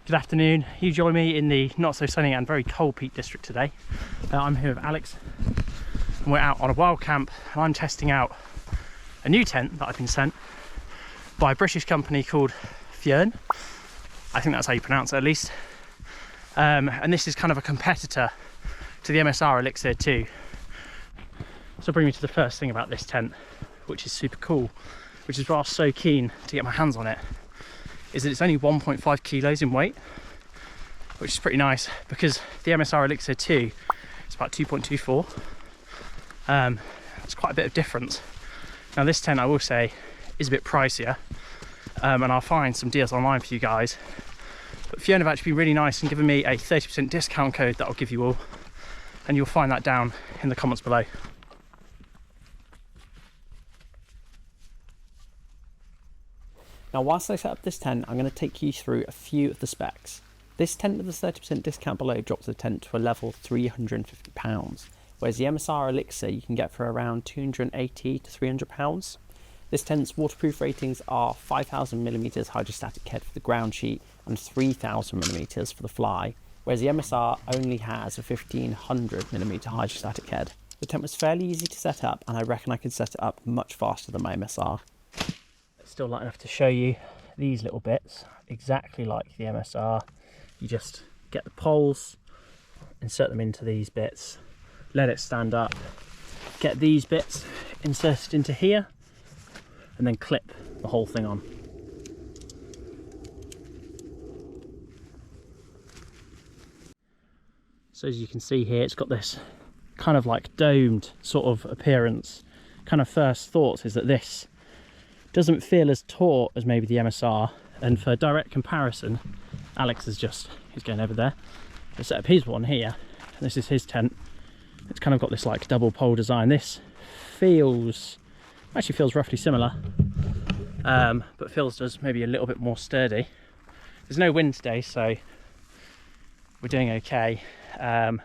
Good afternoon. You join me in the not so sunny and very cold Peak District today. I'm here with Alex and we're out on a wild camp, and I'm testing out a new tent that I've been sent by a British company called Fjern. I think that's how you pronounce it at least. And this is kind of a competitor to the MSR Elixir 2. So bring me to the first thing about this tent, which is super cool, which is why I was so keen to get my hands on it, is that it's only 1.5 kilos in weight, which is pretty nice because the MSR Elixir 2 is about 2.24. It's quite a bit of difference. Now this tent, I will say, is a bit pricier, and I'll find some deals online for you guys. But Fjern have actually been really nice and given me a 30% discount code that I'll give you all, and you'll find that down in the comments below. Now whilst I set up this tent, I'm going to take you through a few of the specs. This tent with the 30% discount below drops the tent to a level £350, whereas the MSR Elixir you can get for around £280 to £300. This tent's waterproof ratings are 5000mm hydrostatic head for the ground sheet and 3000mm for the fly, whereas the MSR only has a 1500mm hydrostatic head. The tent was fairly easy to set up, and I reckon I could set it up much faster than my MSR. Still light enough to show you these little bits, exactly like the MSR. You just get the poles, insert them into these bits, let it stand up, get these bits inserted into here, and then clip the whole thing on. So as you can see here, it's got this kind of like domed sort of appearance. Kind of first thoughts is that this doesn't feel as taut as maybe the MSR, and for direct comparison, Alex is he's going over there to set up his one here. This is his tent. It's kind of got this like double pole design. This actually feels roughly similar, but feels does maybe a little bit more sturdy. There's no wind today, so we're doing okay. But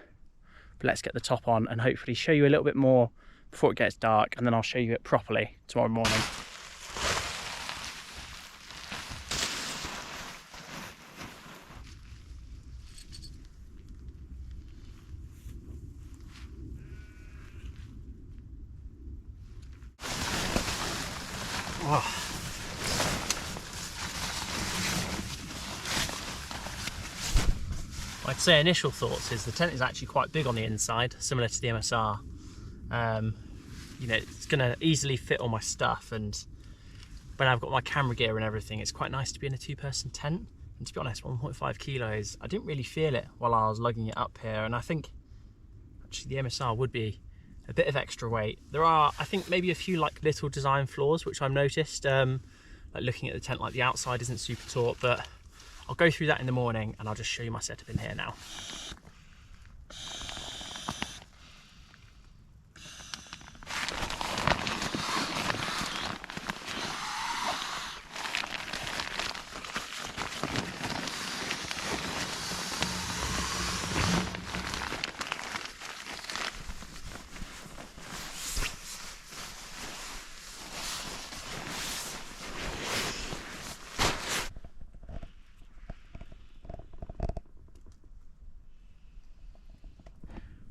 let's get the top on and hopefully show you a little bit more before it gets dark, and then I'll show you it properly tomorrow morning. Oh. I'd say initial thoughts is the tent is actually quite big on the inside, similar to the MSR. You know, it's going to easily fit all my stuff, and when I've got my camera gear and everything, it's quite nice to be in a two-person tent. And to be honest, 1.5 kilos, I didn't really feel it while I was lugging it up here, and I think actually the MSR would be a bit of extra weight. There are, I think, maybe a few like little design flaws which I've noticed, like looking at the tent, like the outside isn't super taut, but I'll go through that in the morning and I'll just show you my setup in here now.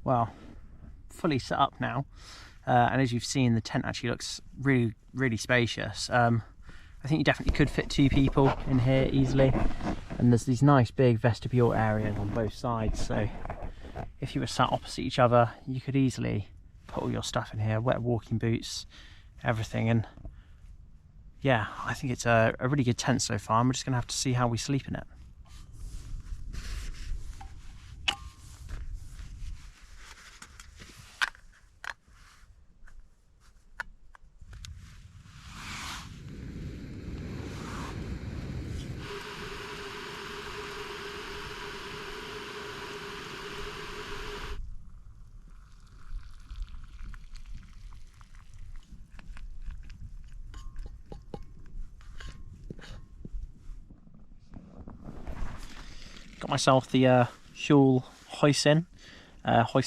Well, fully set up now, and as you've seen, the tent actually looks really, really spacious. I think you definitely could fit two people in here easily, and there's these nice big vestibule areas on both sides, so if you were sat opposite each other, you could easily put all your stuff in here, wet walking boots, everything. And yeah, I think it's a really good tent so far, and we're just gonna have to see how we sleep in it. Got myself the Huel hoisin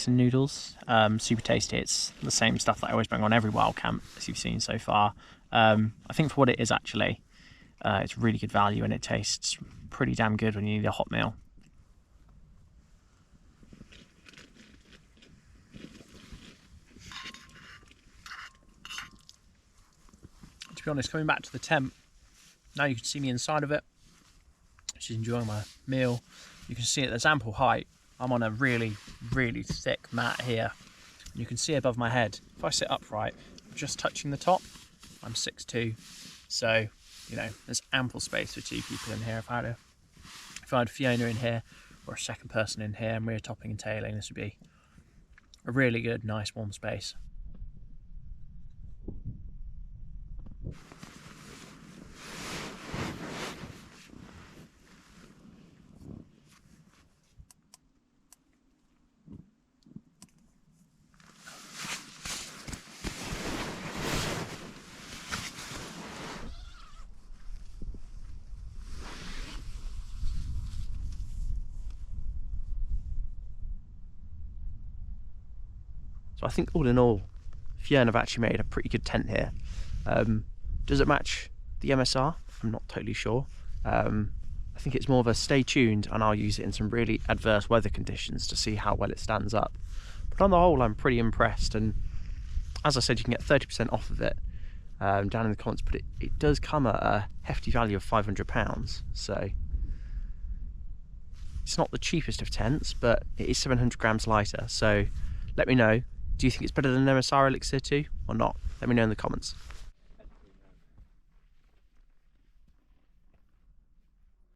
noodles, super tasty. It's the same stuff that I always bring on every wild camp, as you've seen so far. I think for what it is, actually, it's really good value, and it tastes pretty damn good when you need a hot meal. To be honest, coming back to the tent, now you can see me inside of it. Just enjoying my meal. You can see it, there's ample height. I'm on a really, really thick mat here. You can see above my head. If I sit upright, I'm just touching the top. I'm 6'2", so you know there's ample space for 2 people in here. If I had Fiona in here or a second person in here and we were topping and tailing, this would be a really good, nice, warm space. So I think all in all, Fjern have actually made a pretty good tent here. Does it match the MSR? I'm not totally sure. I think it's more of a stay tuned, and I'll use it in some really adverse weather conditions to see how well it stands up. But on the whole, I'm pretty impressed, and as I said, you can get 30% off of it down in the comments, but it does come at a hefty value of £500, so it's not the cheapest of tents, but it is 700 grams lighter. So let me know, do you think it's better than MSR Elixir 2 or not? Let me know in the comments.